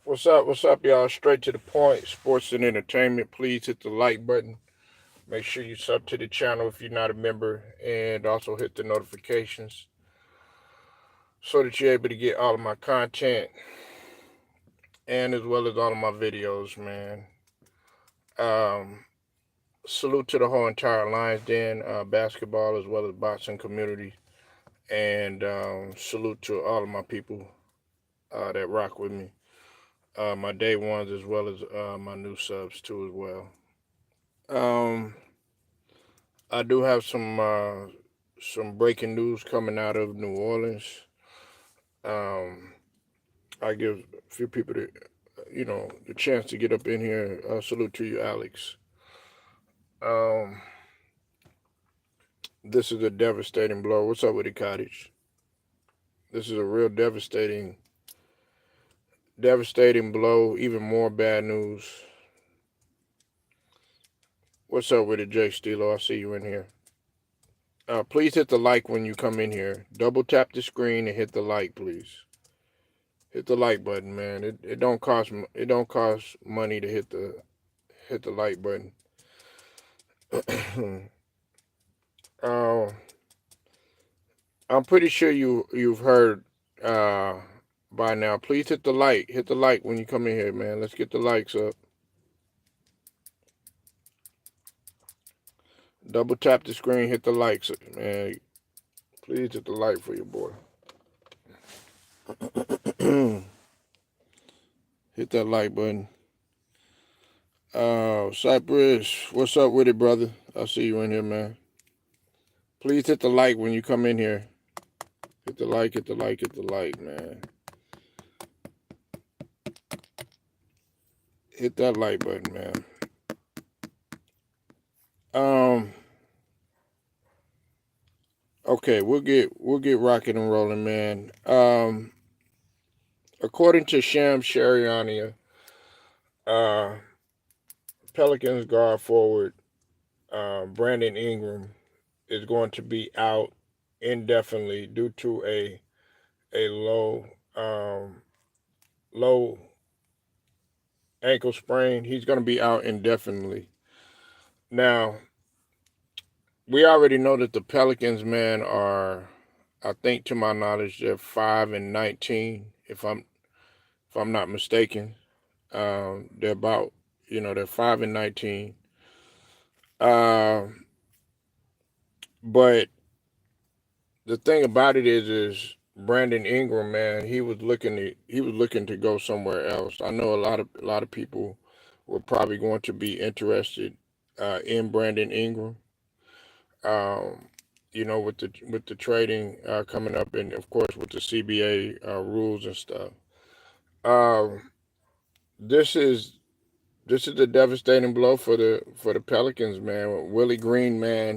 What's up, y'all? Straight to the point, sports and entertainment. Please hit the like button. Make sure you sub to the channel if you're not a member, and also hit the notifications so that you're able to get all of my content and as well as all of my videos, man. Um, Salute to the whole entire Lions Den basketball as well as boxing community, and salute to all of my people that rock with me, my day ones as well as my new subs too as well. Um, I do have some breaking news coming out of New Orleans. Um, I give a few people the chance to get up in here. Salute to you, Alex. Um, this is a devastating blow. What's up with the cottage? This is a real devastating blow. Even more bad news. What's up with it, Jay Stilo? I see you in here. Please hit the like when you come in here. Double tap the screen and hit the like, please. Hit the like button, man. It don't cost money to hit the like button. uh, I'm pretty sure you've heard uh, by now. Please hit the like. Hit the like when you come in here, man. Let's get the likes up. Double tap the screen. Hit the likes, man. Please hit the like for your boy. Hit that like button. Cypress, what's up with it, brother? I see you in here, man. Please hit the like when you come in here. Hit the like, hit the like, hit the like, man. Hit that like button, man. Um, okay, we'll get rocking and rolling, man. According to Sham Shariania, uh, Pelicans guard forward Brandon Ingram is going to be out indefinitely due to a low ankle sprain. He's going to be out indefinitely. Now, we already know that the Pelicans, man, are, I think to my knowledge, they're 5-19. If I'm not mistaken, they're about, they're 5-19. Uh, but the thing about it is Brandon Ingram, man, he was looking to go somewhere else. I know a lot of people were probably going to be interested in Brandon Ingram. Um, with the trading coming up, and of course with the CBA rules and stuff. Um, this is this is a devastating blow for the Pelicans, man. Willie Green, man,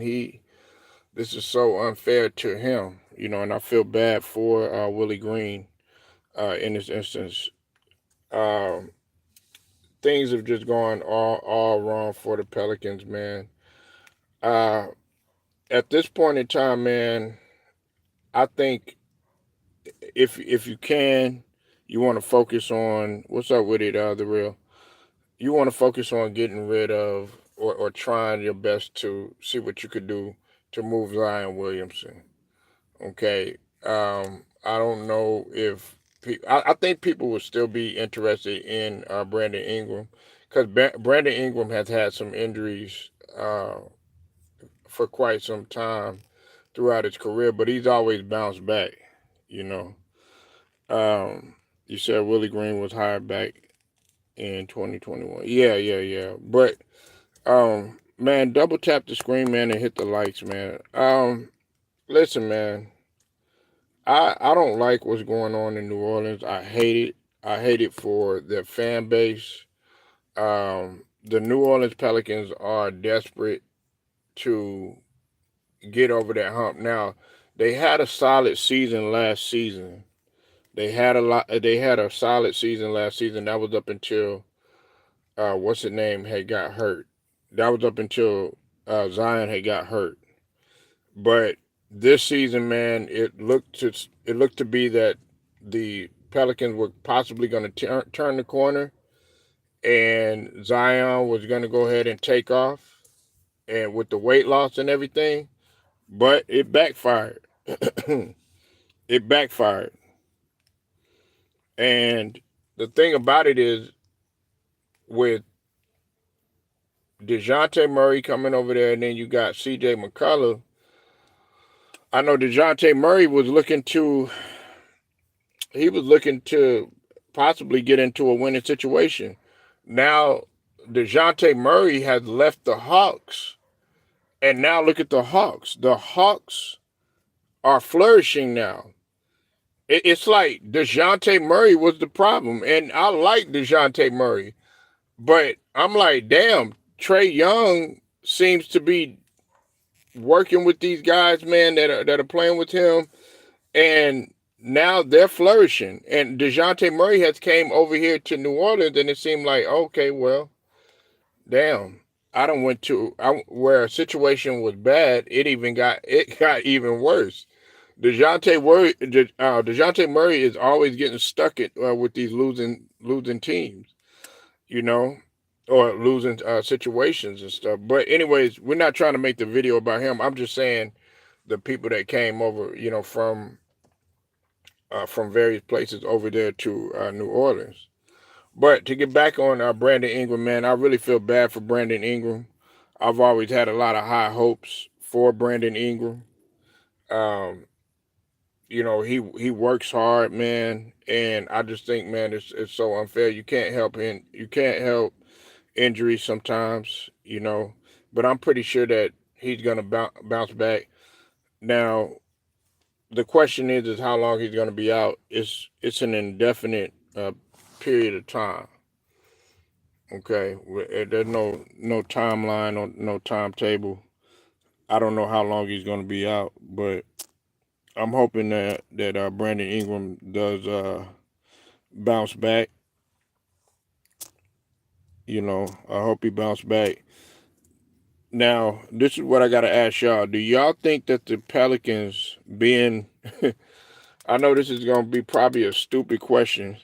this is so unfair to him, and I feel bad for Willie Green in this instance. Um, Things have just gone all wrong for the Pelicans, man. Uh, at this point in time, man, I think if you can, you want to focus on what's up with it, the real. You want to focus on getting rid of or trying your best to see what you could do to move Zion Williamson. Okay, I don't know if I think people would still be interested in Brandon Ingram because Brandon Ingram has had some injuries for quite some time throughout his career, but he's always bounced back. You know, um, you said Willie Green was hired back in 2021. Yeah, yeah, yeah. But man, double tap the screen, man, and hit the likes, man. Listen, man. I don't like what's going on in New Orleans. I hate it. I hate it for their fan base. The New Orleans Pelicans are desperate to get over that hump. Now, they had a solid season last season. They had a solid season last season. That was up until what's his name had got hurt. That was up until Zion had got hurt. But this season, man, it looked to be that the Pelicans were possibly going to turn the corner, and Zion was going to go ahead and take off, and with the weight loss and everything, but it backfired. It backfired. And the thing about it is, with DeJounte Murray coming over there, and then you got CJ McCollum. I know DeJounte Murray was looking to possibly get into a winning situation. Now DeJounte Murray has left the Hawks, and now look at the Hawks. The Hawks are flourishing now. It's like DeJounte Murray was the problem, and I like DeJounte Murray, but I'm like, damn, Trae Young seems to be working with these guys, man, that are playing with him, and now they're flourishing. And DeJounte Murray has came over here to New Orleans, and it seemed like, okay, well, damn, where a situation was bad, it got even worse. DeJounte Murray is always getting stuck with these losing teams, you know, or losing situations and stuff. But anyways, we're not trying to make the video about him. I'm just saying the people that came over, from various places over there to New Orleans. But to get back on Brandon Ingram, man, I really feel bad for Brandon Ingram. I've always had a lot of high hopes for Brandon Ingram. He works hard, man, and I just think, man, it's so unfair. You can't help injuries sometimes, but I'm pretty sure that he's gonna bounce back. Now, the question is how long he's gonna be out. It's an indefinite period of time. Okay, there's no timeline or no timetable. I don't know how long he's gonna be out, but I'm hoping that Brandon Ingram does bounce back. I hope he bounce back. Now, this is what I got to ask y'all. Do y'all think that the Pelicans being... I know this is going to be probably a stupid question,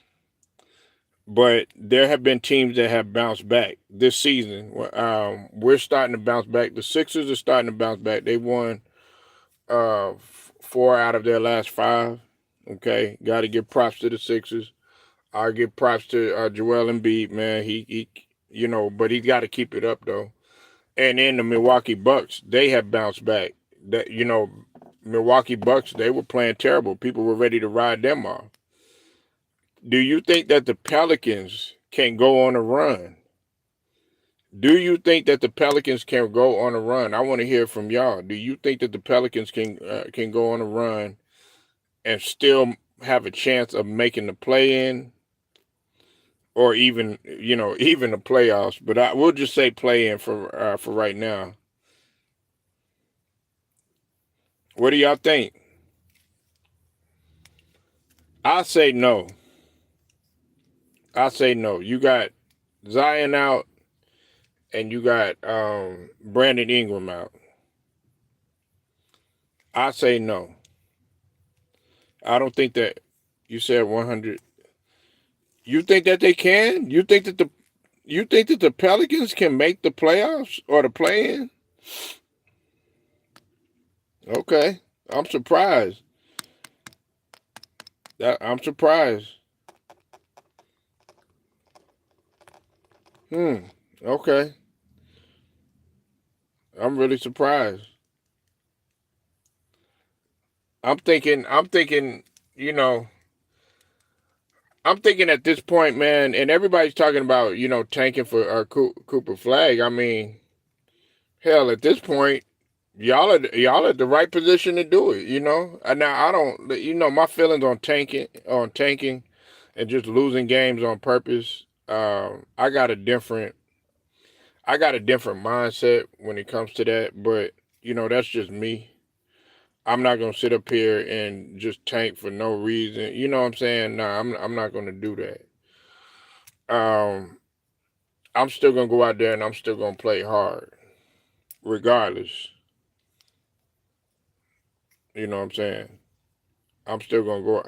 but there have been teams that have bounced back this season. We're starting to bounce back. The Sixers are starting to bounce back. They won 4 out of their last 5. Okay, got to give props to the Sixers. I give props to Joel Embiid, man. He but he's got to keep it up though. And then the Milwaukee Bucks, they have bounced back. Milwaukee Bucks, they were playing terrible. People were ready to ride them off. Do you think that the Pelicans can go on a run? Do you think that the Pelicans can go on a run? I want to hear from y'all. Do you think that the Pelicans can go on a run and still have a chance of making the play-in, or even the playoffs? But we'll just say play-in for right now. What do y'all think? I say no. You got Zion out, and you got Brandon Ingram out. I say no. I don't think that... You said 100. You think that they can? You think that the Pelicans can make the playoffs or the play-in? Okay, I'm surprised. I'm surprised. Okay. I'm really surprised. I'm thinking, I'm thinking at this point, man, and everybody's talking about, tanking for Cooper Flag. I mean, hell, at this point, y'all at the right position to do it, And now I don't, my feelings on tanking and just losing games on purpose. I got a different mindset when it comes to that, but that's just me. I'm not gonna sit up here and just tank for no reason. You know what I'm saying? Nah, I'm not gonna do that. I'm still gonna go out there and I'm still gonna play hard, regardless. You know what I'm saying? I'm still gonna go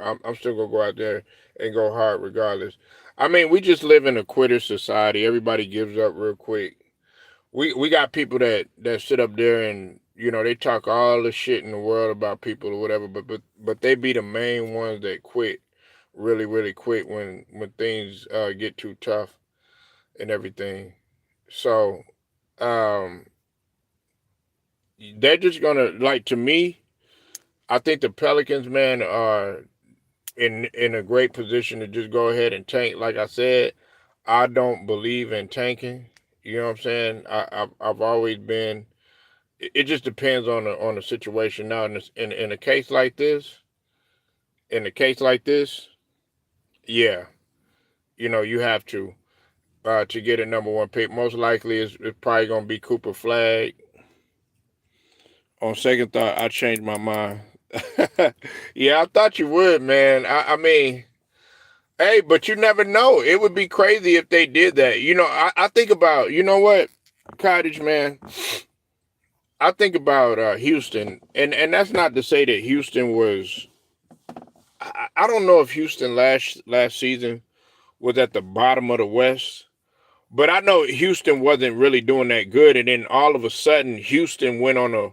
out there and go hard regardless. I mean, we just live in a quitter society. Everybody gives up real quick. We got people that sit up there and they talk all the shit in the world about people or whatever, but they be the main ones that quit really quick when things get too tough and everything. So um, they're just gonna like to me. I think the Pelicans, man, are in a great position to just go ahead and tank. Like I said, I don't believe in tanking. You know what I'm saying? I've always been. It just depends on the situation. Now, in a case like this, yeah, you have to get a number one pick. Most likely, it's probably gonna be Cooper Flag. On second thought, I changed my mind. Yeah, I thought you would, man. I mean, hey, but you never know. It would be crazy if they did that. I think about, you know what, Cottage, man. I think about Houston, and that's not to say that Houston was. I don't know if Houston last season was at the bottom of the West, but I know Houston wasn't really doing that good, and then all of a sudden, Houston went on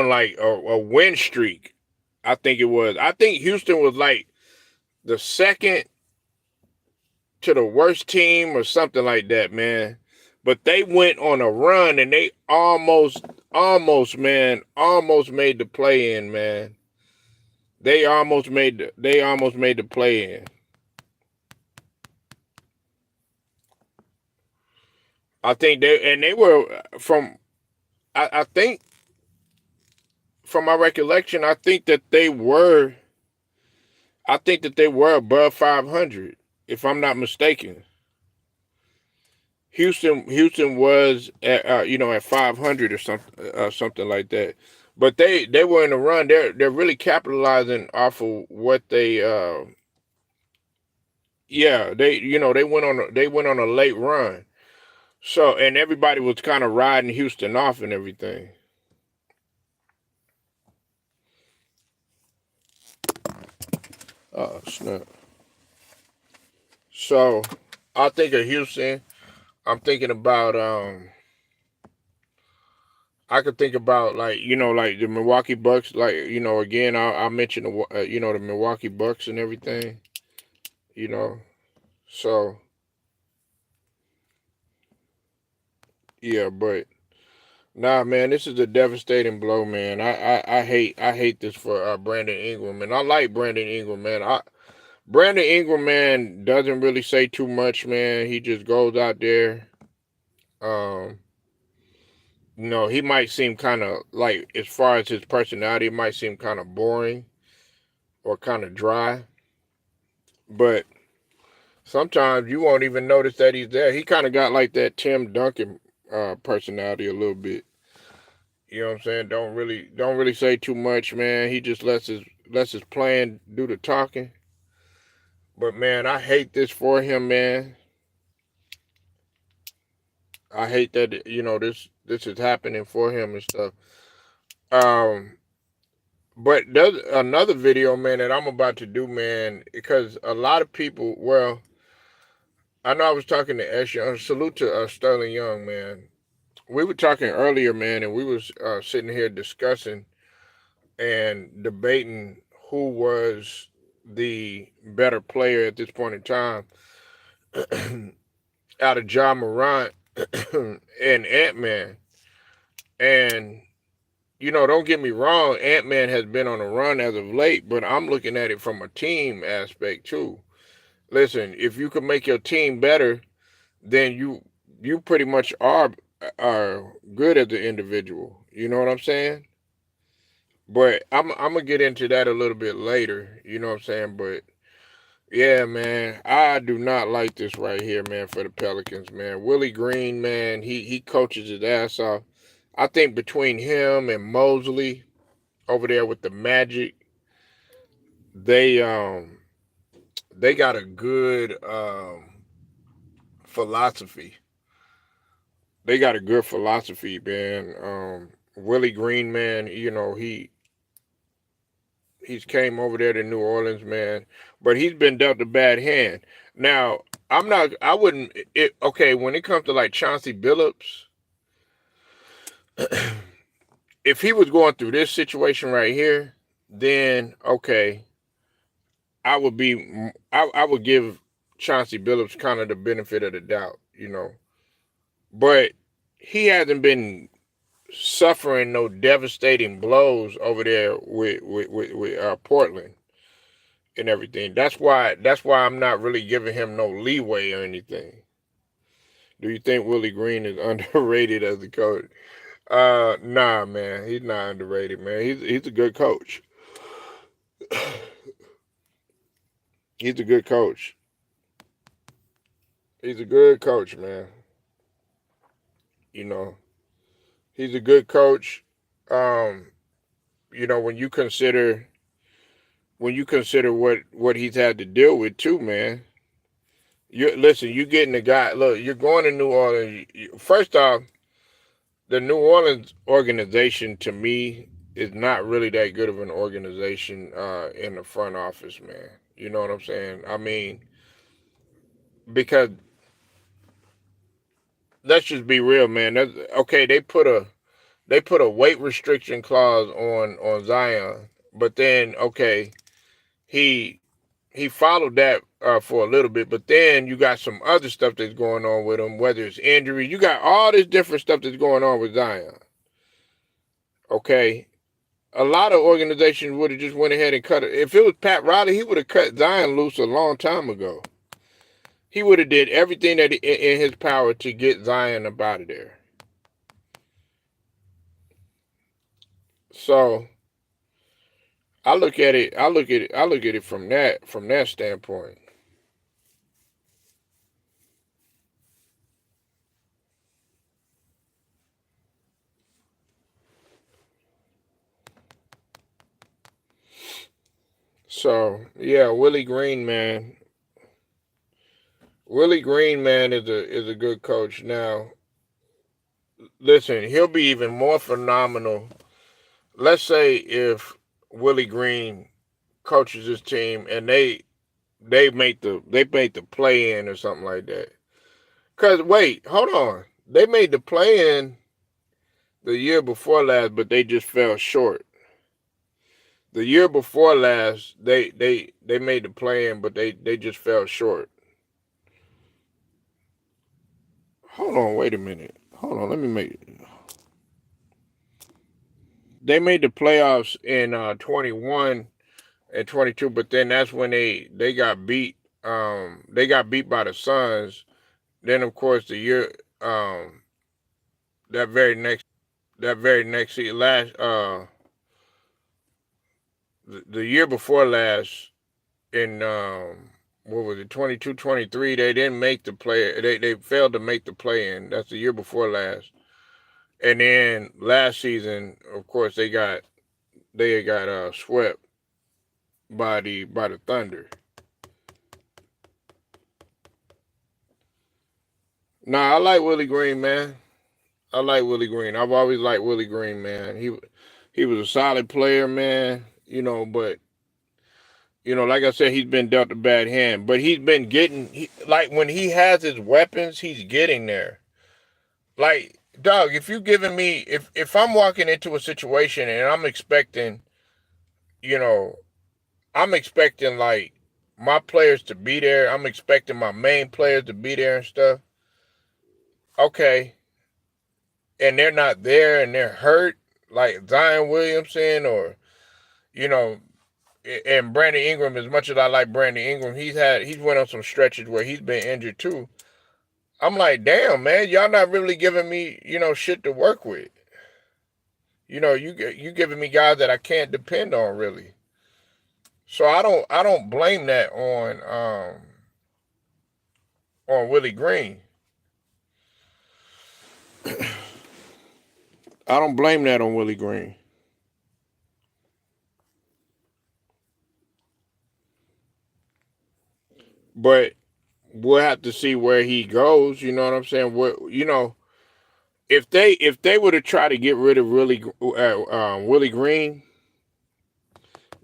like a win streak. I think it was. I think Houston was like the second to the worst team or something like that, man. But they went on a run and they almost made the play in, man. They almost made the play in. I think they were I think from my recollection, I think that they were above 500, if I'm not mistaken. Houston was at at 500 or something like that. But they were in a run. They're really capitalizing off of what they yeah, they went on a late run. So and everybody was kind of riding Houston off and everything. Oh snap. So I think of Houston. I'm thinking about I could think about like the Milwaukee Bucks. Like again, I mentioned the Milwaukee Bucks and everything. You know, so yeah, but nah, man, this is a devastating blow, man. I hate this for Brandon Ingram, and I like Brandon Ingram, man. Brandon Ingram, man, doesn't really say too much, man. He just goes out there. Um, he might seem kind of like, as far as his personality, it might seem kind of boring or kind of dry, but sometimes you won't even notice that he's there. He kind of got like that Tim Duncan personality a little bit. You know what I'm saying? Don't really say too much, man. He just lets his plan do the talking. But man, I hate this for him, man. I hate that this is happening for him and stuff. Um, but there's another video, man, that I'm about to do, man, because a lot of people. Well, I know I was talking to Ash Young. Salute to Sterling Young, man. We were talking earlier, man, and we was sitting here discussing and debating who was the better player at this point in time out of Ja Morant and Ant-Man. And, don't get me wrong, Ant-Man has been on a run as of late, but I'm looking at it from a team aspect too. Listen, if you can make your team better, then you pretty much are good as an individual. You know what I'm saying? But I'm gonna get into that a little bit later. You know what I'm saying? But yeah, man, I do not like this right here, man, for the Pelicans, man. Willie Green, man, he coaches his ass off. I think between him and Mosley over there with the Magic, they um they got a good philosophy. They got a good philosophy, man. Willie Green, man, He's came over there to New Orleans, man. But he's been dealt a bad hand. Now, I'm not. I wouldn't. Okay, when it comes to like Chauncey Billups, if he was going through this situation right here, then okay, I would be. I would give Chauncey Billups kind of the benefit of the doubt, you know. But he hasn't been suffering no devastating blows over there with Portland and everything. That's why I'm not really giving him no leeway or anything. Do you think Willie Green is underrated as a coach? Nah, man, he's not underrated, man. He's a good coach. He's a good coach. He's a good coach, man. You know, he's a good coach. Um, when you consider what he's had to deal with too, man. You listen, you getting the guy. Look, you're going to New Orleans. First off, the New Orleans organization to me is not really that good of an organization in the front office, man. You know what I'm saying? I mean, because let's just be real, man. Okay. They put a weight restriction clause on Zion, but then okay, he he followed that for a little bit, but then you got some other stuff that's going on with him, whether it's injury. You got all this different stuff that's going on with Zion. Okay, a lot of organizations would have just went ahead and cut it. If it was Pat Riley, he would have cut Zion loose a long time ago. He would have did everything that in his power to get Zion up out of there. So I look at it. I look at it from that standpoint. So yeah, Willie Green, man. Willie Green, man, is a good coach. Now, listen, he'll be even more phenomenal. Let's say if Willie Green coaches his team and they make the play in or something like that. Cause wait, hold on, they made the play in the year before last, but they just fell short. The year before last, they made the play in, but they just fell short. Hold on, wait a minute. Hold on, let me make. They made the playoffs in 21 and 22, but then that's when they got beat. They got beat by the Suns. Then of course the year that very next season last the year before last in what was it 22 23 they didn't make the play. They failed to make the play in. That's the year before last. And then last season, of course, they got swept by the Thunder. Nah, I like Willie Green, man. I like Willie Green. I've always liked Willie Green, man. He was a solid player, man. But like I said, he's been dealt a bad hand. But he's been like when he has his weapons, he's getting there. Like, dog, if you giving me if I'm walking into a situation and you know, I'm expecting like my players to be there. I'm expecting my main players to be there and stuff. Okay, and they're not there and they're hurt, like Zion Williamson or you know, and Brandon Ingram. As much as I like Brandon Ingram, he's went on some stretches where he's been injured too. I'm like, damn, man, y'all not really giving me shit to work with. You giving me guys that I can't depend on really. So I don't blame that on Willie Green. I don't blame that on Willie Green. But we'll have to see where he goes. You know what I'm saying? If they were to try to get rid of Willie Green,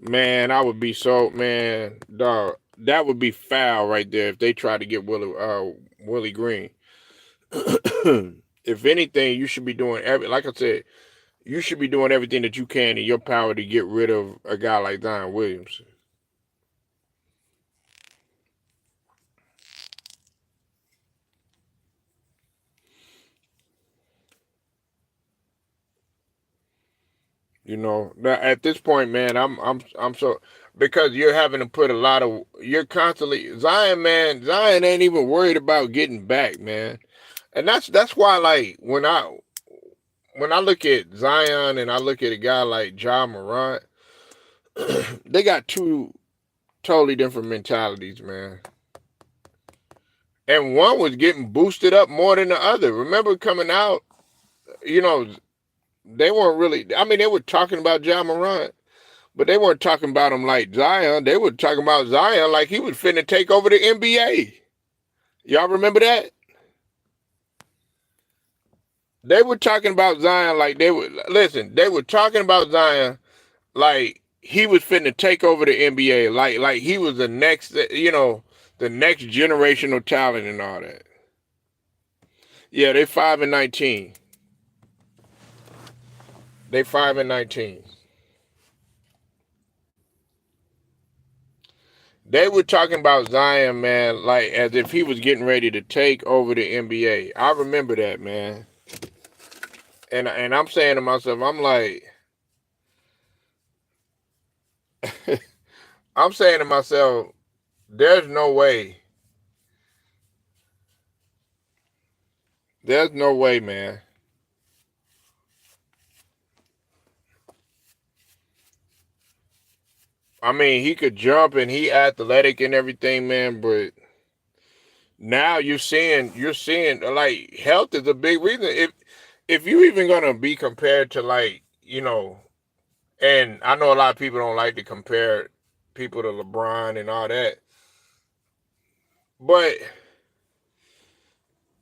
Man, I would be so man, dog. That would be foul right there if they tried to get Willie Green. If anything, you should be doing like I said, you should be doing everything that you can in your power to get rid of a guy like Zion Williams. At this point, man, I'm so because you're having to put a lot of you're constantly Zion ain't even worried about getting back, man. And that's why like when I look at Zion and I look at a guy like Ja Morant, they got two totally different mentalities, man. And one was getting boosted up more than the other. Remember coming out, you know, they weren't really. I mean, they were talking about Ja Morant, but they weren't talking about him like Zion. They were talking about Zion like he was finna take over the NBA. Y'all remember that? They were talking about Zion like they were. Listen, they were talking about Zion like he was finna take over the NBA. Like he was the next, the next generational talent and all that. Yeah, they 5-19. They 5-19. They were talking about Zion, man, like as if he was getting ready to take over the NBA. I remember that, man. And I'm saying to myself, I'm like, I'm saying to myself, there's no way. There's no way, man. I mean, he could jump and he athletic and everything, man, but now you're seeing like health is a big reason. If you even gonna be compared to like, and I know a lot of people don't like to compare people to LeBron and all that, but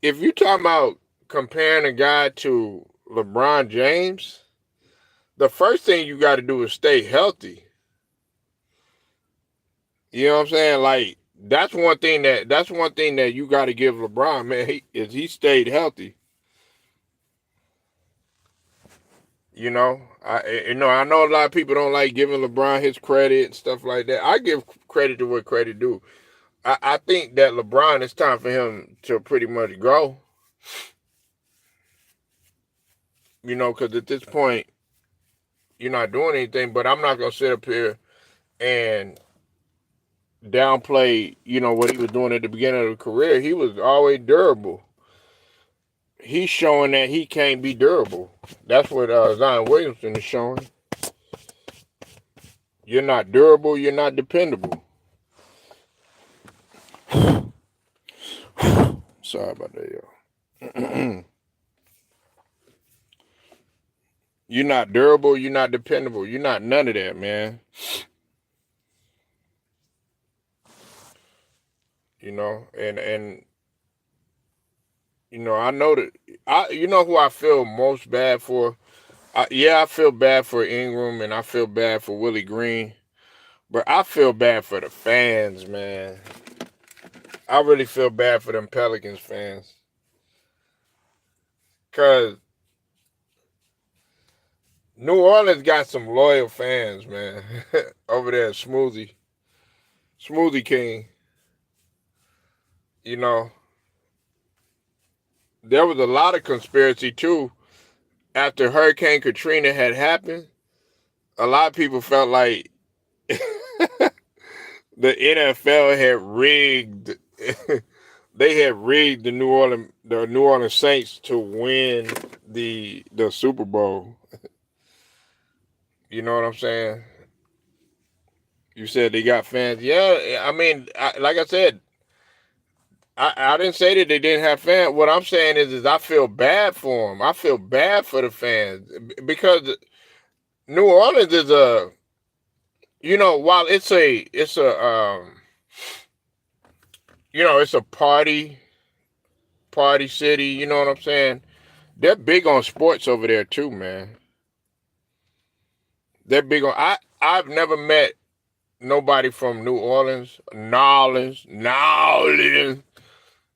if you talking about comparing a guy to LeBron James, the first thing you got to do is stay healthy. You know what I'm saying? Like that's one thing that you got to give LeBron, man. He stayed healthy. I know a lot of people don't like giving LeBron his credit and stuff like that. I give credit to what credit due. I think that LeBron, it's time for him to pretty much go. Because at this point, you're not doing anything. But I'm not gonna sit up here and downplay, what he was doing at the beginning of the career. He was always durable. He's showing that he can't be durable. That's what Zion Williamson is showing. You're not durable. You're not dependable. Sorry about that, y'all. You're not durable. You're not dependable. You're not none of that, man. And I know that who I feel most bad for. I feel bad for Ingram and I feel bad for Willie Green, but I feel bad for the fans, man. I really feel bad for them Pelicans fans, cause New Orleans got some loyal fans, man. Over there, Smoothie King. You know, there was a lot of conspiracy too after Hurricane Katrina had happened. A lot of people felt like the NFL had rigged. They had rigged the New Orleans Saints to win the Super Bowl. You know what I'm saying? You said they got fans. Yeah, I mean, like I said, I didn't say that they didn't have fans. What I'm saying is I feel bad for them. I feel bad for the fans because New Orleans is while it's a party city. You know what I'm saying? They're big on sports over there too, man. They're big on. I've never met nobody from New Orleans,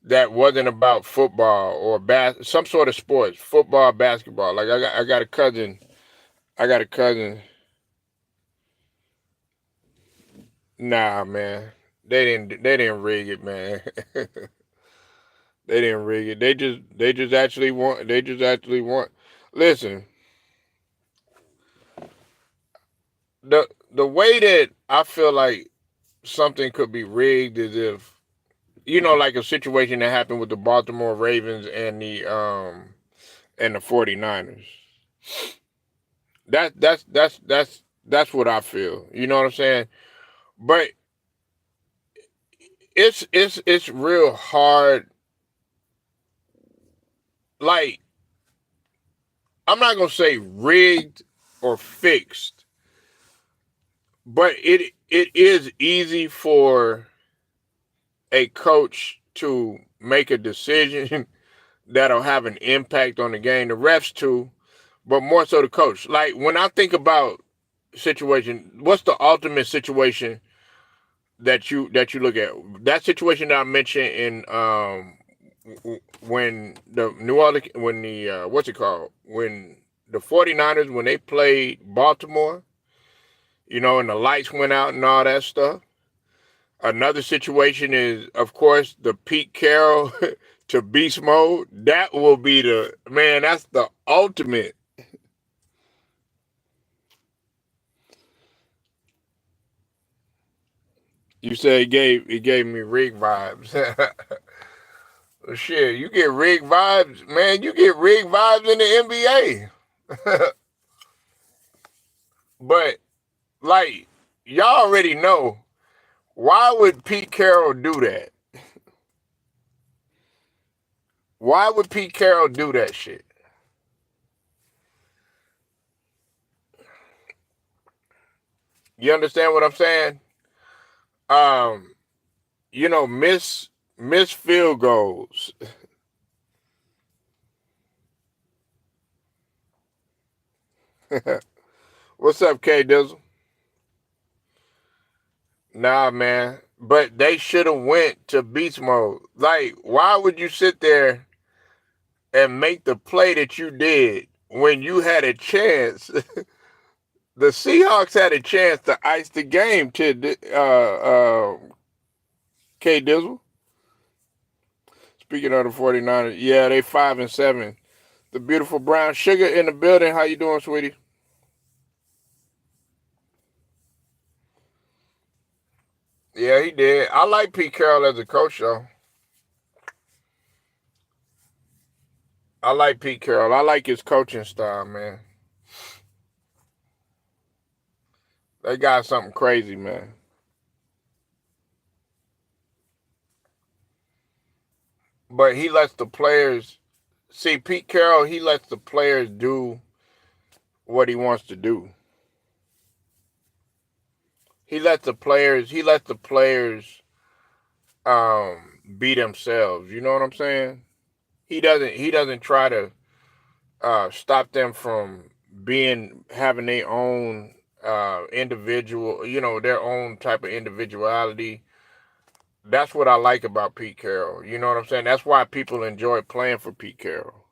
that wasn't about football or some sort of sports, football, basketball. Like I got a cousin. I got a cousin. Nah, man. They didn't rig it, man. They didn't rig it. They just actually want. Listen, the way that I feel like something could be rigged is if like a situation that happened with the Baltimore Ravens and the 49ers. That's what I feel. You know what I'm saying? But it's real hard. Like, I'm not gonna say rigged or fixed, but it is easy for a coach to make a decision that'll have an impact on the game. The refs too, but more so the coach. Like, when I think about situation, what's the ultimate situation that you look at? That situation that I mentioned in when the New Orleans, when the what's it called, when the 49ers, when they played Baltimore, and the lights went out and all that stuff. Another situation is, of course, the Pete Carroll to beast mode. That will be the man. That's the ultimate. You say it gave me rig vibes. Shit, you get rig vibes, man. You get rig vibes in the NBA. But, like, y'all already know, why would Pete Carroll do that? Why would Pete Carroll do that shit? You understand what I'm saying? Um, miss field goals. What's up, K Dizzle? Nah, man. But they should have went to beast mode. Like, why would you sit there and make the play that you did when you had a chance? The Seahawks had a chance to ice the game to K Dizzle. Speaking of the 49ers, yeah, they 5-7. The beautiful brown sugar in the building. How you doing, sweetie? Yeah, he did. I like Pete Carroll as a coach, though. I like Pete Carroll. I like his coaching style, man. They got something crazy, man. But he lets the players see Pete Carroll. He lets the players do what he wants to do. He lets the players be themselves. You know what I'm saying? He doesn't try to stop them from having their own individual, their own type of individuality. That's what I like about Pete Carroll. You know what I'm saying? That's why people enjoy playing for Pete Carroll.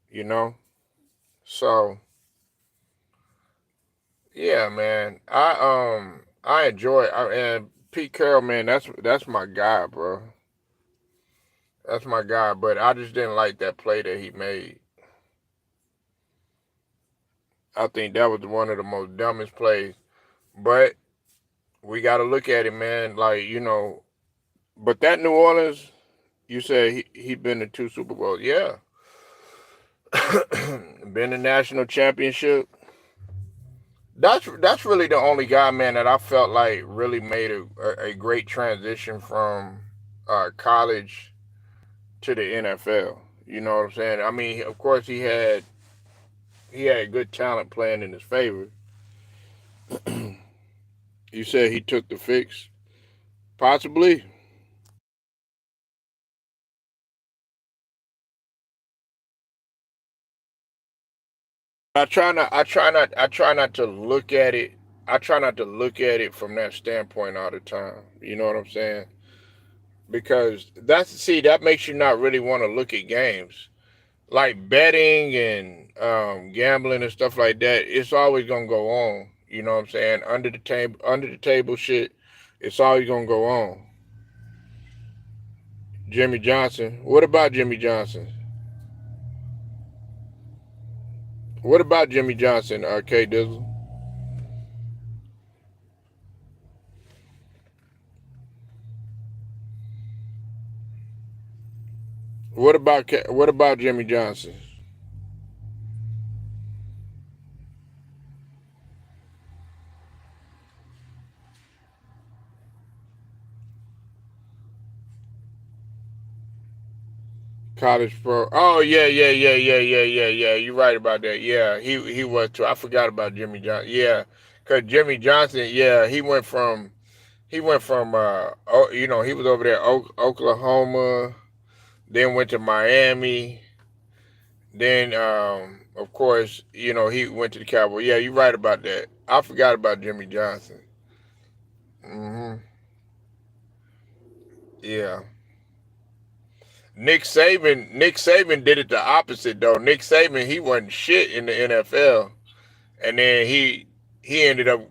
You know? So, yeah, man. I enjoy and Pete Carroll, man, that's my guy, bro. That's my guy, but I just didn't like that play that he made. I think that was one of the most dumbest plays. But we got to look at it, man. Like, but that New Orleans, you said he been to two Super Bowls. Yeah. Been to national championship. That's really the only guy, man, that I felt like really made a great transition from college to the NFL. You know what I'm saying? I mean, of course he had good talent playing in his favor. You said he took the fix, possibly. I try not to look at it. I try not to look at it from that standpoint all the time. You know what I'm saying? Because that makes you not really want to look at games like betting and gambling and stuff like that. It's always gonna go on. You know what I'm saying? Under the table shit. It's always gonna go on. Jimmy Johnson. What about Jimmy Johnson? What about Jimmy Johnson? K Dizzle. What about Jimmy Johnson? College pro. Oh yeah. You're right about that. Yeah, he was too. I forgot about Jimmy Johnson. Yeah, cause Jimmy Johnson. Yeah, he went from he was over there Oklahoma, then went to Miami, then of course he went to the Cowboys. Yeah, you're right about that. I forgot about Jimmy Johnson. Hmm. Yeah. Nick Saban did it the opposite though. Nick Saban, he wasn't shit in the NFL, and then he ended up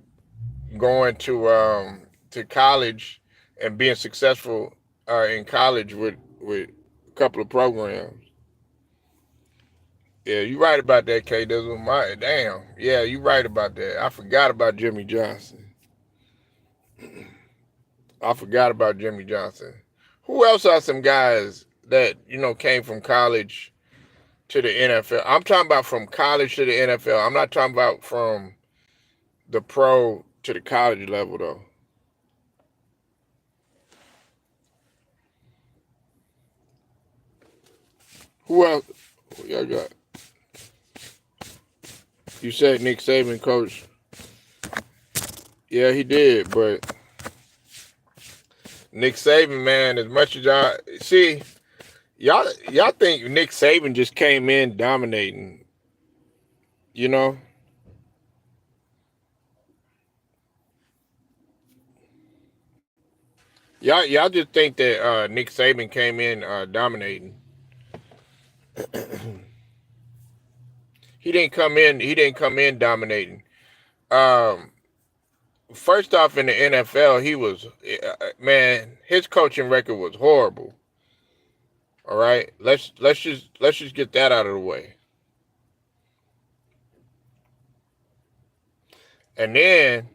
going to college and being successful in college with a couple of programs. Yeah, you right about that, K. Dizzle. My damn. Yeah, you right about that. I forgot about Jimmy Johnson. I forgot about Jimmy Johnson. Who else are some guys that came from college to the NFL? I'm talking about from college to the NFL. I'm not talking about from the pro to the college level though. Who else? Yeah, got. You said Nick Saban coach. Yeah, he did, but Nick Saban, man, as much as y'all see, y'all think Nick Saban just came in dominating, you know? Y'all just think that Nick Saban came in dominating. He didn't come in dominating. Um, First off, in the NFL, he was man. His coaching record was horrible. All right, let's just get that out of the way. And then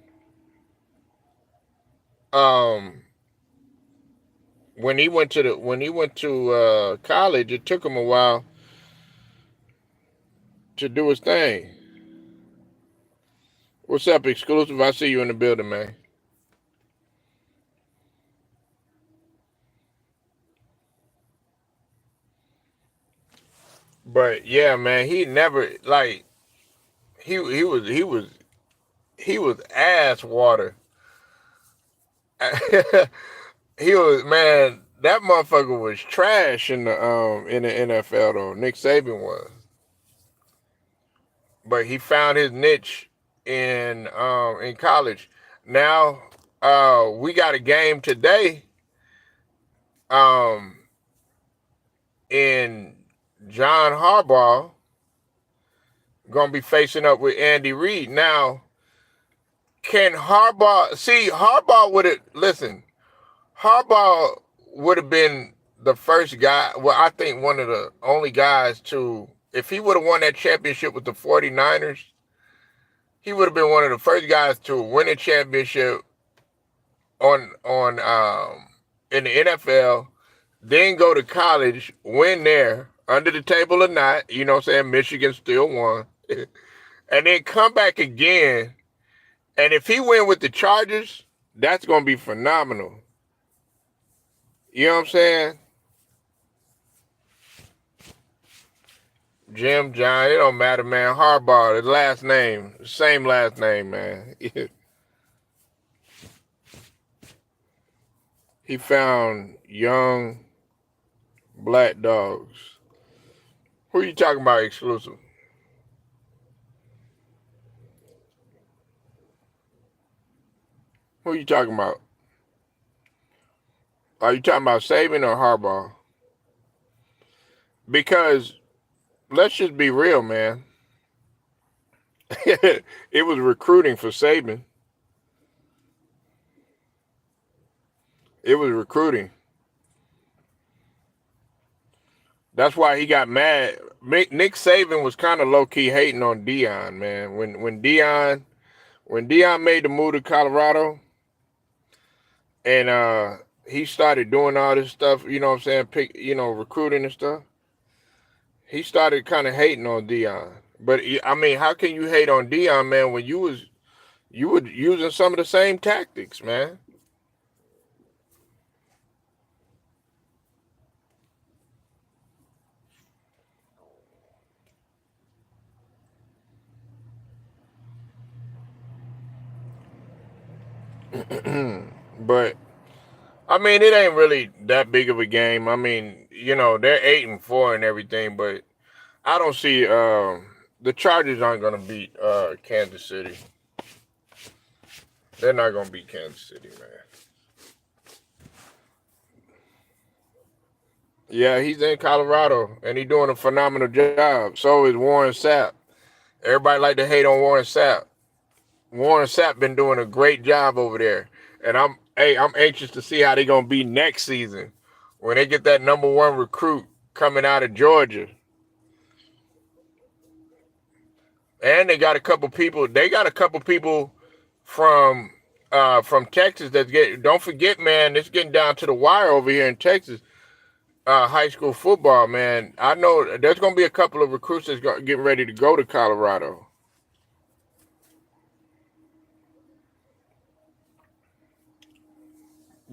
um, when he went to college, it took him a while to do his thing. What's up, exclusive? I see you in the building, man. But yeah, man, he never like he was ass water. He was man. That motherfucker was trash in the NFL though. Nick Saban was, but he found his niche in college. Now we got a game today um in John Harbaugh gonna be facing up with Andy Reid. Now can Harbaugh see Harbaugh would have listen? Harbaugh would have been the first guy, well, I think one of the only guys to, if he would have won that championship with the 49ers, he would have been one of the first guys to win a championship on in the NFL, then go to college, win there, under the table or not, you know what I'm saying? Michigan still won. And then come back again. And if he win with the Chargers, that's gonna be phenomenal. You know what I'm saying? Jim, John, it don't matter, man. Harbaugh, the last name, same last name, man. He found young black dogs. Who you talking about, exclusive? Who are you talking about? Are you talking about Saban or Harbaugh? Because let's just be real, man. It was recruiting for Saban. It was recruiting. That's why he got mad. Nick Saban was kind of low key hating on Dion, man. When Dion made the move to Colorado, and he started doing all this stuff, you know what I'm saying, recruiting and stuff. He started kind of hating on Dion. But I mean, how can you hate on Dion, man, when you were using some of the same tactics, man? But I mean, it ain't really that big of a game. I mean, they're 8-4 and everything, but I don't see the Chargers aren't gonna beat Kansas City. They're not gonna beat Kansas City, man. Yeah, he's in Colorado and he's doing a phenomenal job. So is Warren Sapp. Everybody like to hate on Warren Sapp. Warren Sapp been doing a great job over there, and I'm anxious to see how they gonna be next season when they get that number one recruit coming out of Georgia. And they got a couple people. They got a couple people from Texas that's getting. Don't forget, man, it's getting down to the wire over here in Texas. High school football, man. I know there's gonna be a couple of recruits that's getting ready to go to Colorado.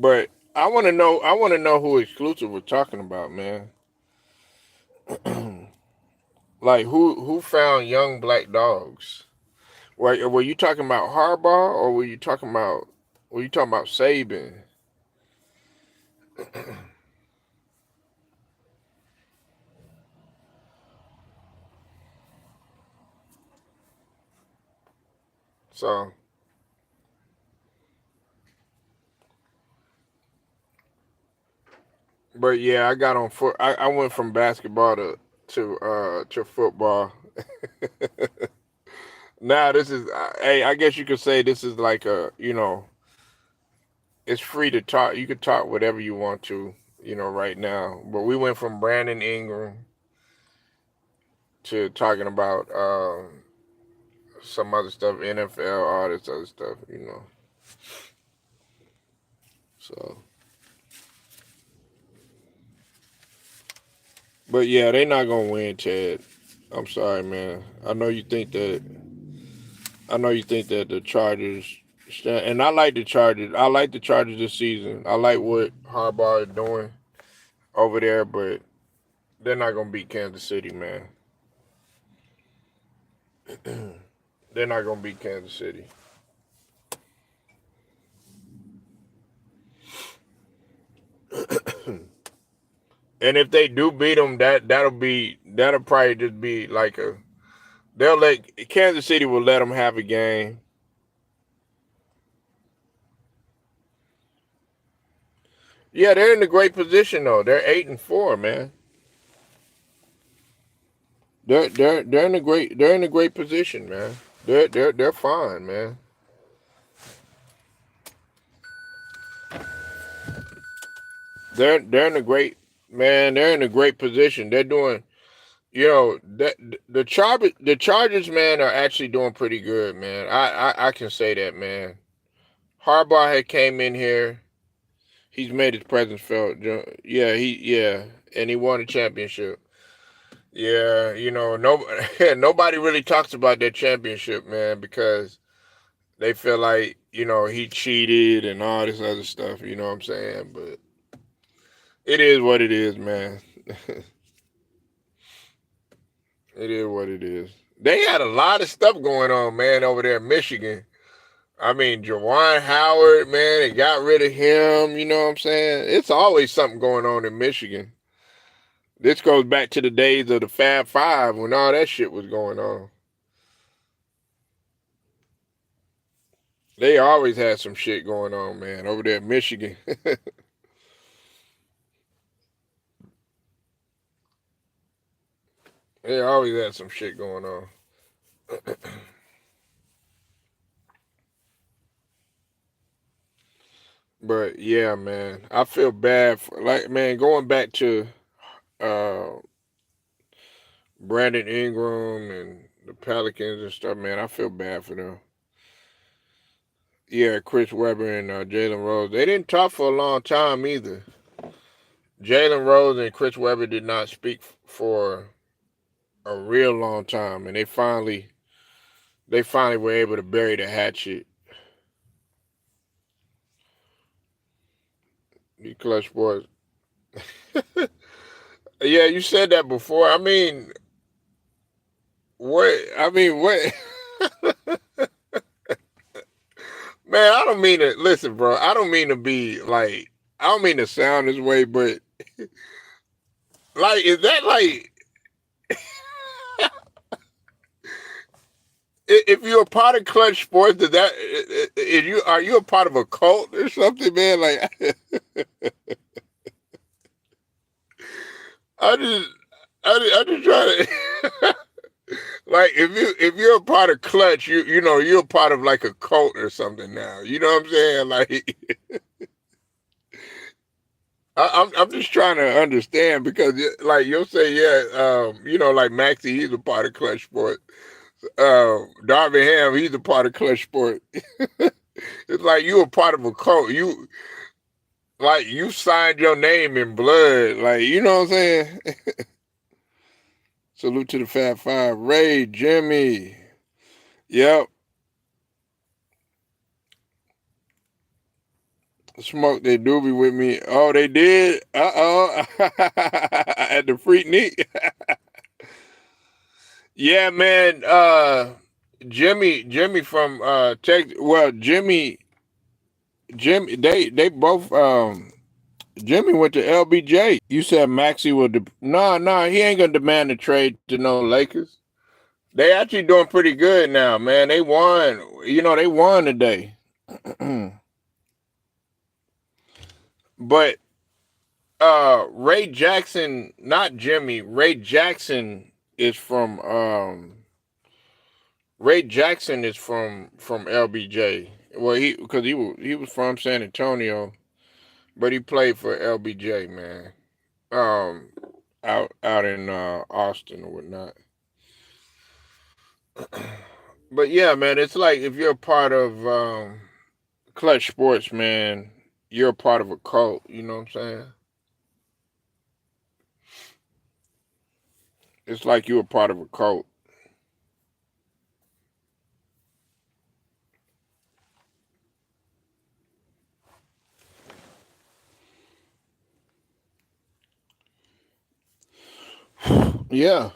But I want to know. I want to know who exclusive we're talking about, man. Like who found young black dogs? Were you talking about Harbaugh or were you talking about Saban? So, but yeah, I got on foot. I went from basketball to football. Now this is, hey, I guess you could say this is like it's free to talk. You could talk whatever you want to, right now. But we went from Brandon Ingram to talking about some other stuff, NFL, all this other stuff. So, but yeah, they not gonna win, Ted. I'm sorry, man. I know you think that the Chargers, and I like the Chargers. I like the Chargers this season. I like what Harbaugh is doing over there, but they're not gonna beat Kansas City, man. They're not gonna beat Kansas City. And if they do beat them, that'll probably just be like a they'll let Kansas City will let them have a game. Yeah, they're in a great position though. They're 8-4, man. They're in a great position, man. They're fine, man. They're in a great man. They're in a great position. They're doing, that the Chargers, man, are actually doing pretty good, man. I can say that, man. Harbaugh had came in here. He's made his presence felt. Yeah, and he won a championship. Yeah, no, nobody really talks about that championship, man, because they feel like he cheated and all this other stuff. You know what I'm saying? But it is what it is, man. It is what it is. They had a lot of stuff going on, man, over there in Michigan. I mean, Jawan Howard, man, they got rid of him. You know what I'm saying? It's always something going on in Michigan. This goes back to the days of the Fab Five when all that shit was going on. They always had some shit going on, man, over there in Michigan. They always had some shit going on. But yeah, man, I feel bad for like man going back to uh Brandon Ingram and the Pelicans and stuff, man. I feel bad for them. Yeah, Chris Webber and Jalen Rose. They didn't talk for a long time either. Jalen Rose and Chris Webber did not speak for a real long time, and they finally were able to bury the hatchet. The clutch boys. Yeah, you said that before. I mean, what? I mean, what? Man, I don't mean to listen, bro. I don't mean to be like. I don't mean to sound this way, but like, is that like if you're a part of Clutch Sports, does that is you are you a part of a cult or something, man? Like, I just I just try to like if you're a part of Clutch, you know you're a part of like a cult or something now. You know what I'm saying? Like, I'm just trying to understand because like you'll say like Maxie, he's a part of Clutch Sport. Darvin Ham, he's a part of Clutch Sport. It's like you a part of a cult. You signed your name in blood. Like, you know what I'm saying? Salute to the Fat Five. Ray, Jimmy. Yep. Smoke they doobie with me. Oh, they did? Uh-oh. At the Freaknik. Yeah, man. Jimmy from Texas. Well, Jimmy, they both Jimmy went to LBJ. You said Maxie would no, he ain't gonna demand a trade to no Lakers. They actually doing pretty good now, man. They won. They won today. But Ray Jackson, not Jimmy, Ray Jackson is from LBJ. Well, he was from San Antonio, but he played for LBJ, man. Um out in Austin or whatnot. But yeah, man, it's like if you're a part of Clutch Sports, man, you're a part of a cult. You know what I'm saying? It's like you're a part of a cult. Yeah,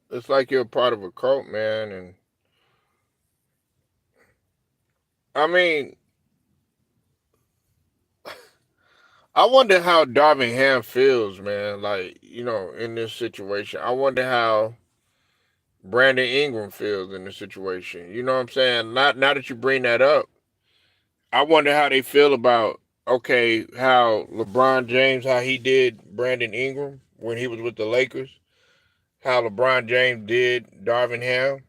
it's like you're a part of a cult, man. And I mean, I wonder how Darvin Ham feels, man. Like, in this situation, I wonder how Brandon Ingram feels in the situation. You know what I'm saying? Not now that you bring that up, I wonder how they feel about okay, how LeBron James, how he did Brandon Ingram when he was with the Lakers, how LeBron James did Darvin Ham.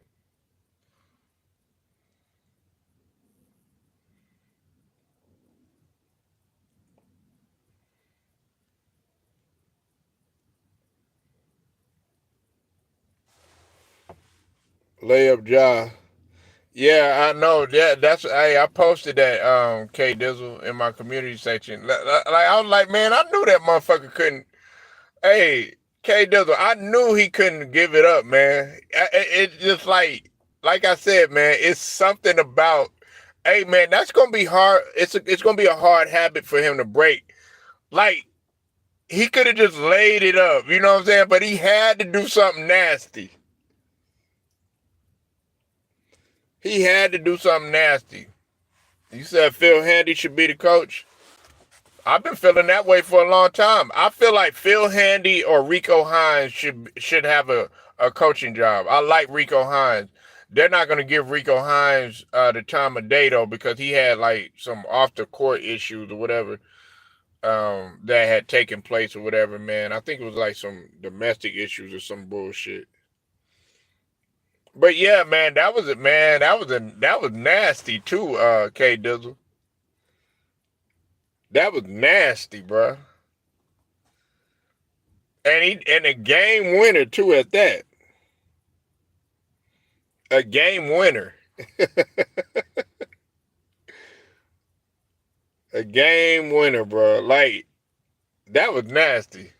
Layup Ja. Yeah, I know. That's hey, I posted that K Dizzle in my community section. Like I was like, man, I knew that motherfucker couldn't. Hey, K Dizzle, I knew he couldn't give it up, man. It's just like I said, man. It's something about. Hey, man, that's gonna be hard. It's gonna be a hard habit for him to break. Like he could have just laid it up, you know what I'm saying? But he had to do something nasty. He had to do something nasty. You said Phil Handy should be the coach. I've been feeling that way for a long time. I feel like Phil Handy or Rico Hines should have a coaching job. I like Rico Hines. they're not going to give Rico Hines the time of day though, because he had like some off the court issues or whatever that had taken place or whatever. Man, I think it was like some domestic issues or some bullshit. But yeah, man, that was it, man. That was nasty too, K Dizzle. That was nasty, bro. And a game winner too at that. A game winner. A game winner, bro. Like, that was nasty.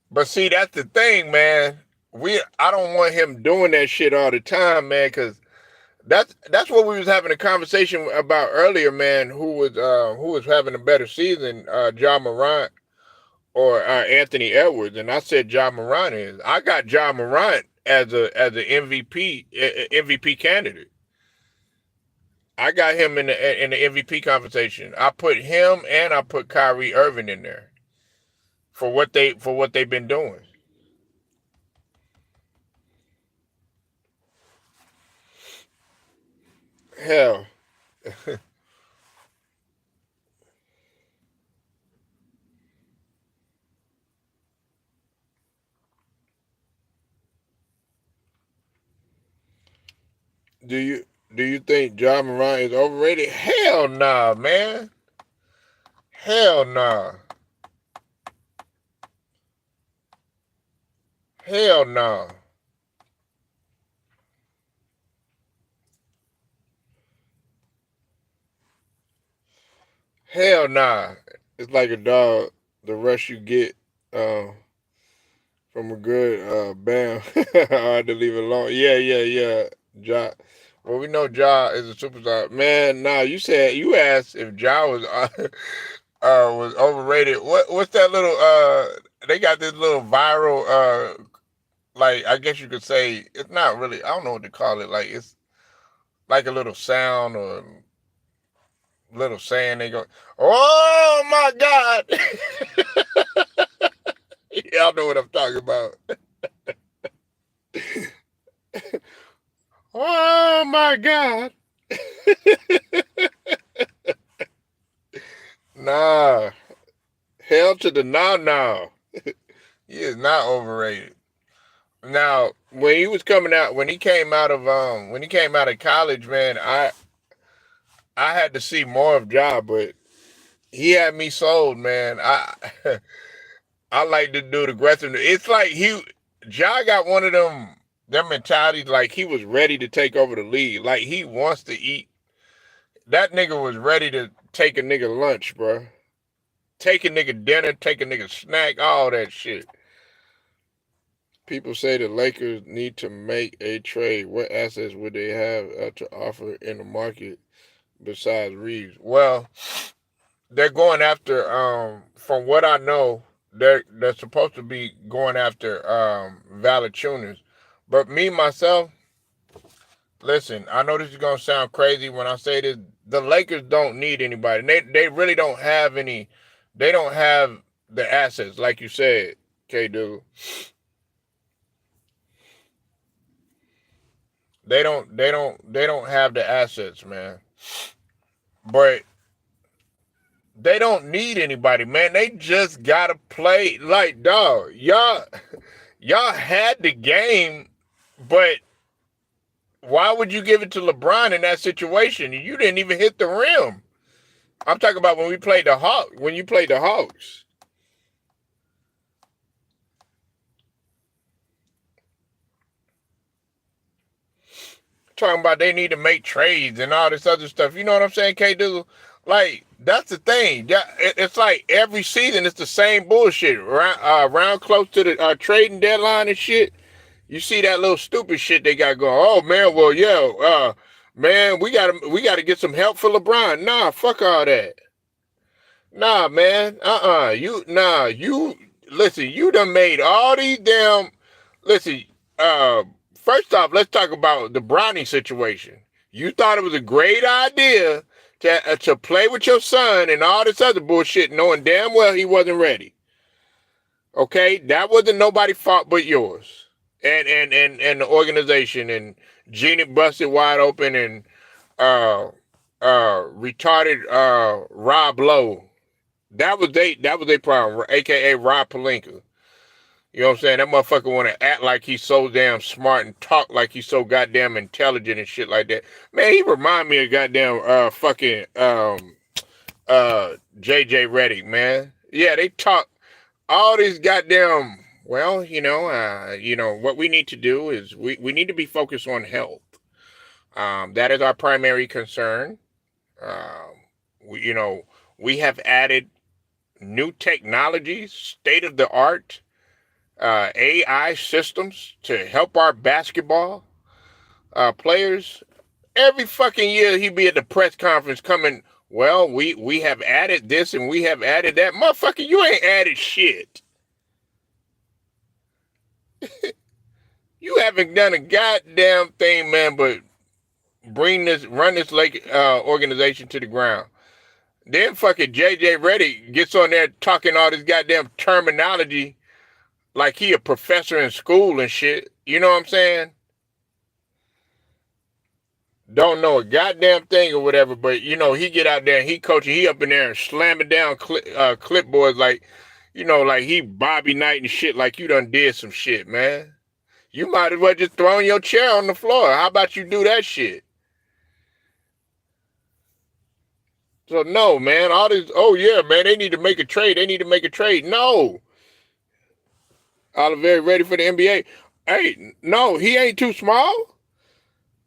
But see, that's the thing, man. I don't want him doing that shit all the time, man, because that's what we was having a conversation about earlier, man. Who was having a better season, Ja Morant or Anthony Edwards? And I said Ja Morant is. I got Ja Morant as an MVP candidate. I got him in the MVP conversation. I put him and I put Kyrie Irving in there for what they've been doing. Hell, do you think Ja Morant is overrated? Hell nah, man. Hell nah. Hell nah. Hell nah. It's like a dog. The rush you get uh, from a good bam. Hard to leave it alone. Yeah. Ja. Well, we know Ja is a superstar. Man, nah, you asked if Ja was overrated. What's that little they got this little viral like I guess you could say it's not really I don't know what to call it. Like it's like a little sound or little saying they go, "Oh my God." Y'all know what I'm talking about. Oh my God. Nah. Hell to the nah. He is not overrated. Now, when he came out of college, man, I had to see more of Ja, but he had me sold, man. I like to do the aggressive. It's like Ja got one of them mentalities like he was ready to take over the league. Like he wants to eat. That nigga was ready to take a nigga lunch, bro. Take a nigga dinner, take a nigga snack, all that shit. People say the Lakers need to make a trade. What assets would they have to offer in the market besides Reeves? Well, they're going after. From what I know, they're supposed to be going after Valanciunas. But me myself, listen, I know this is gonna sound crazy when I say this. The Lakers don't need anybody. They really don't have any. They don't have the assets, like you said, K. Dude. They don't have the assets, man. But they don't need anybody, man. They just gotta play like dog. Y'all had the game, but why would you give it to LeBron in that situation? You didn't even hit the rim. I'm talking about when we played the Hawks. When you played the Hawks. Talking about they need to make trades and all this other stuff. You know what I'm saying, K Dizzle? Like, that's the thing. It's like every season it's the same bullshit. Round close to the trading deadline and shit. You see that little stupid shit they got going. Oh man, well yeah, man, we gotta get some help for LeBron. Nah, fuck all that. Nah, man. You listen, you done made all these damn listen, uh first off, let's talk about the Bronny situation. You thought it was a great idea to play with your son and all this other bullshit, knowing damn well he wasn't ready. Okay? That wasn't nobody's fault but yours. and the organization, and Genie busted wide open, and uh retarded Rob Lowe. That was they problem, aka Rob Palenka. You know what I'm saying? That motherfucker want to act like he's so damn smart and talk like he's so goddamn intelligent and shit like that. Man, he remind me of goddamn fucking JJ Redick, man. Yeah, they talk all these goddamn. Well, what we need to do is we need to be focused on health. That is our primary concern. Um, we have added new technologies, state of the art AI systems to help our basketball players. Every fucking year he'd be at the press conference coming, well, we have added this and we have added that. Motherfucker, you ain't added shit. You haven't done a goddamn thing, man, but run this lake organization to the ground. Then fucking JJ Redick gets on there talking all this goddamn terminology like he a professor in school and shit. You know what I'm saying? Don't know a goddamn thing or whatever, but he get out there and he coaching, he up in there and slamming down clipboards like he Bobby Knight and shit, like you done did some shit, man. You might as well just throw your chair on the floor. How about you do that shit? So no, man, all this, oh yeah, man, they need to make a trade. They need to make a trade. No. Oliver ready for the NBA. Hey, no, he ain't too small.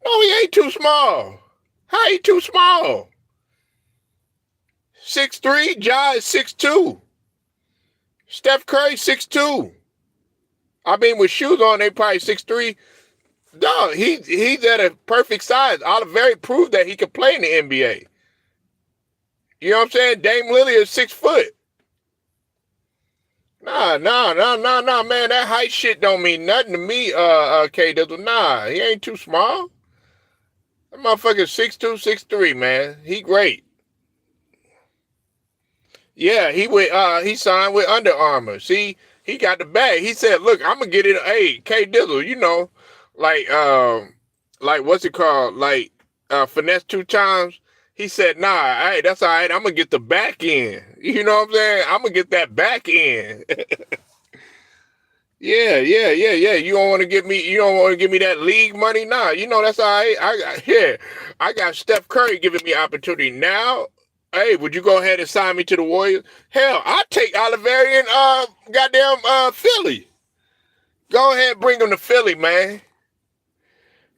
No, he ain't too small. How he too small? 6'3", Ja is 6'2". Steph Curry 6'2". I mean, with shoes on, they probably 6'3". Dog, he's at a perfect size. Oliver proved that he could play in the NBA. You know what I'm saying? Dame Lillard is 6 foot. Nah, man. That height shit don't mean nothing to me, K Dizzle. Nah, he ain't too small. That motherfucker's 6'2", 6'3", man. He great. Yeah, he signed with Under Armour. See, he got the bag. He said, look, I'm gonna get it. Hey, K Dizzle, like what's it called? Like finesse 2 times. He said, nah, hey, that's all right. I'm gonna get the back end. You know what I'm saying? I'm gonna get that back end. Yeah. You don't want to give me that league money? Nah, that's all right. I got Steph Curry giving me opportunity now. Hey, would you go ahead and sign me to the Warriors? Hell, I'll take Oliveri and goddamn Philly. Go ahead and bring him to Philly, man.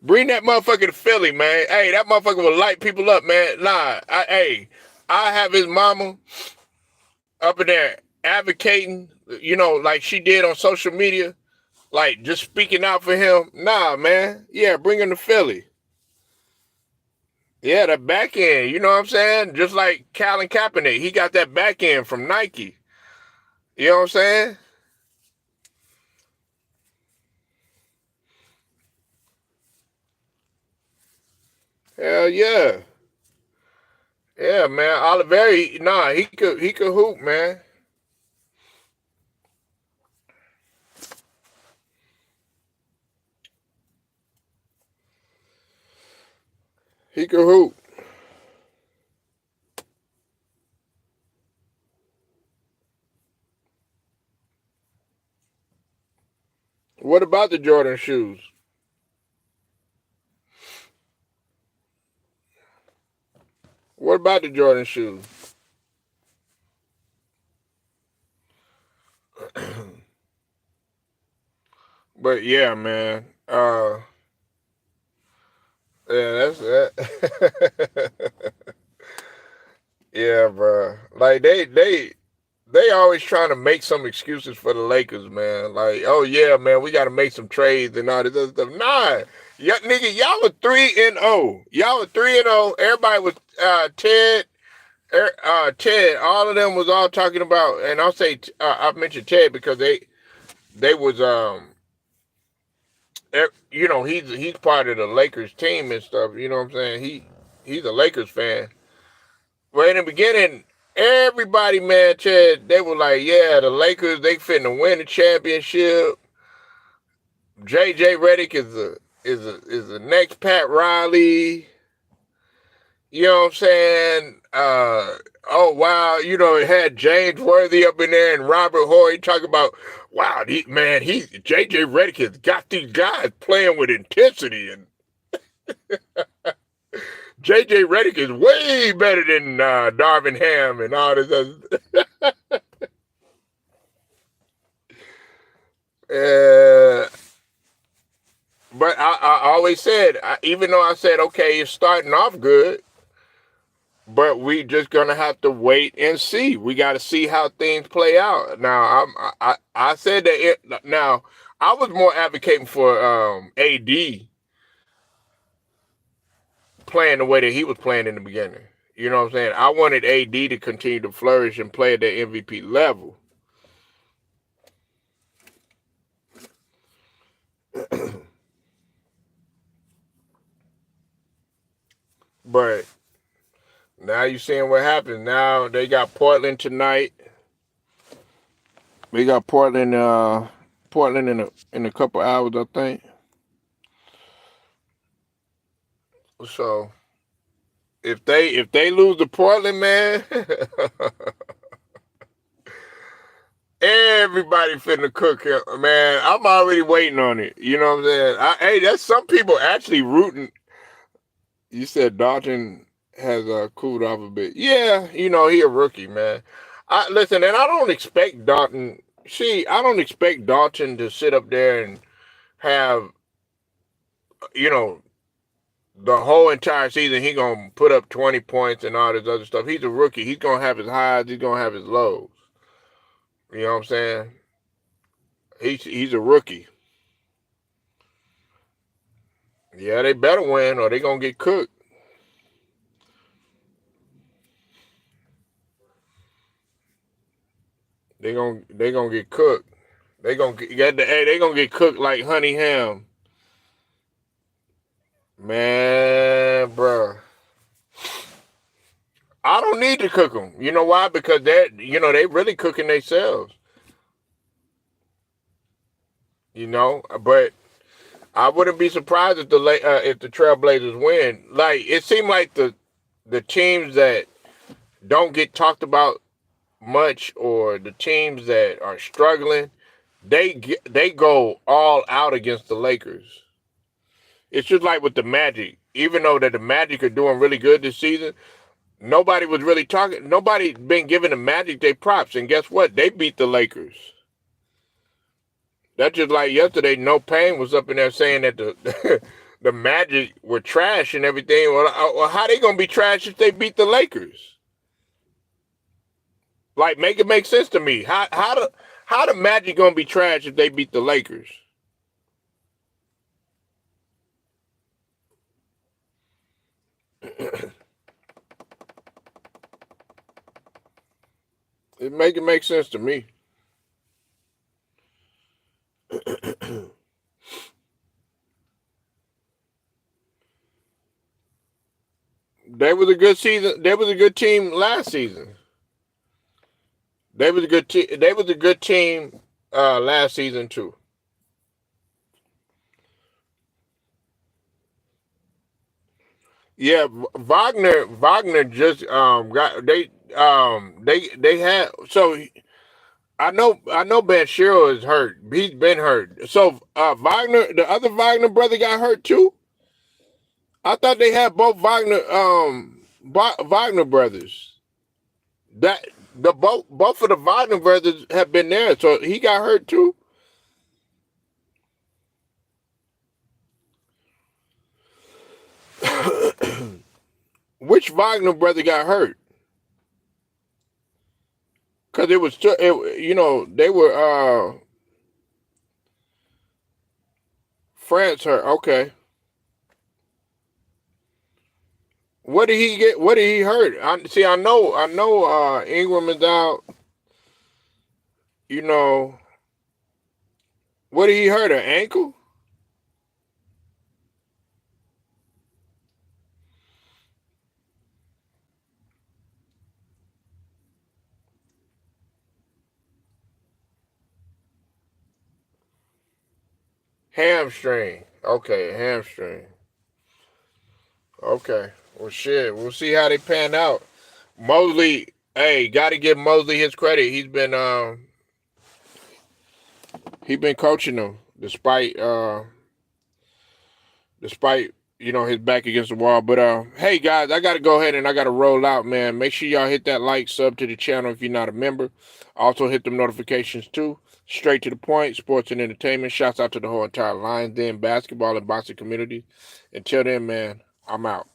Bring that motherfucker to Philly, man. Hey, that motherfucker will light people up, man. Nah, I have his mama up in there advocating, like she did on social media, like just speaking out for him. Nah, man. Yeah, bring him to Philly. Yeah, the back end, you know what I'm saying? Just like Colin Kaepernick, he got that back end from Nike. You know what I'm saying? Hell yeah. Yeah, man. Oliveri, nah, he could hoop, man. He could hoop. What about the Jordan shoes? What about the Jordan shoes? But yeah, man. Yeah, that's that. Yeah, bro. Like they always trying to make some excuses for the Lakers, man. Like, oh yeah, man, we got to make some trades and all this other stuff. Nah, nigga, y'all were 3-0. Y'all were 3-0. Everybody was Ted. All of them was all talking about, and I'll say I mentioned Ted because they was he's part of the Lakers team and stuff. You know what I'm saying? He's a Lakers fan. Well, in the beginning, everybody, man, Chad, they were like, yeah, the Lakers, they finna win the championship. JJ Redick is the next Pat Riley. You know what I'm saying? Oh wow, it had James Worthy up in there and Robert Horry talking about, wow, he JJ Redick has got these guys playing with intensity, and JJ Redick is way better than Darvin Ham and all this other. uh, but I always said, even though I said, okay, it's starting off good, but we just gonna have to wait and see. We got to see how things play out. Now, I said that now I was more advocating for AD playing the way that he was playing in the beginning. You know what I'm saying? I wanted AD to continue to flourish and play at the MVP level. But now you're seeing what happens. Now they got Portland tonight. We got Portland in a couple hours, I think. So if they lose to Portland, man, everybody finna cook here, man. I'm already waiting on it. You know what I'm saying? Hey, that's some people actually rooting. You said Dalton has cooled off a bit. Yeah, he a rookie, man. Listen, and I don't expect Dalton. See, I don't expect Dalton to sit up there and have, you know, the whole entire season he gonna put up 20 points and all this other stuff. He's a rookie. He's gonna have his highs. He's gonna have his lows. You know what I'm saying? He's a rookie. Yeah, they better win or they gonna get cooked. They gonna get cooked. They gonna get cooked like honey ham. Man, bro. I don't need to cook them. You know why? Because they really cooking themselves. But I wouldn't be surprised if the Trailblazers win. Like it seemed like the teams that don't get talked about much, or the teams that are struggling, they go all out against the Lakers. It's just like with the Magic. Even though that the Magic are doing really good this season, nobody was really talking. Nobody been giving the Magic their props, and guess what? They beat the Lakers. That's just like yesterday. No Pain was up in there saying that the the Magic were trash and everything. Well, how they gonna be trash if they beat the Lakers? Like, make it make sense to me. How the Magic gonna be trash if they beat the Lakers? It make sense to me. They was a good season. They was a good team last season. They was a good team. They was a good team last season too. Yeah, Wagner just got they had so I know Banchero is hurt. He's been hurt. So Wagner, the other Wagner brother, got hurt too. I thought they had both Wagner brothers. That the both of the Wagner brothers have been there, so he got hurt too. Which Wagner brother got hurt? Because they were France hurt. Okay, what did he get? What did he hurt? I know. Ingram is out. You know, what did he hurt? An ankle? Hamstring. Okay, hamstring. Okay. Well, shit. We'll see how they pan out. Mosley. Hey, got to give Mosley his credit. He been coaching them despite his back against the wall. But hey guys, I gotta go ahead and I gotta roll out, man. Make sure y'all hit that like, sub to the channel if you're not a member. Also hit them notifications too. Straight to the point, sports and entertainment. Shouts out to the whole entire Lions Den basketball and boxing community. Until then, man, I'm out.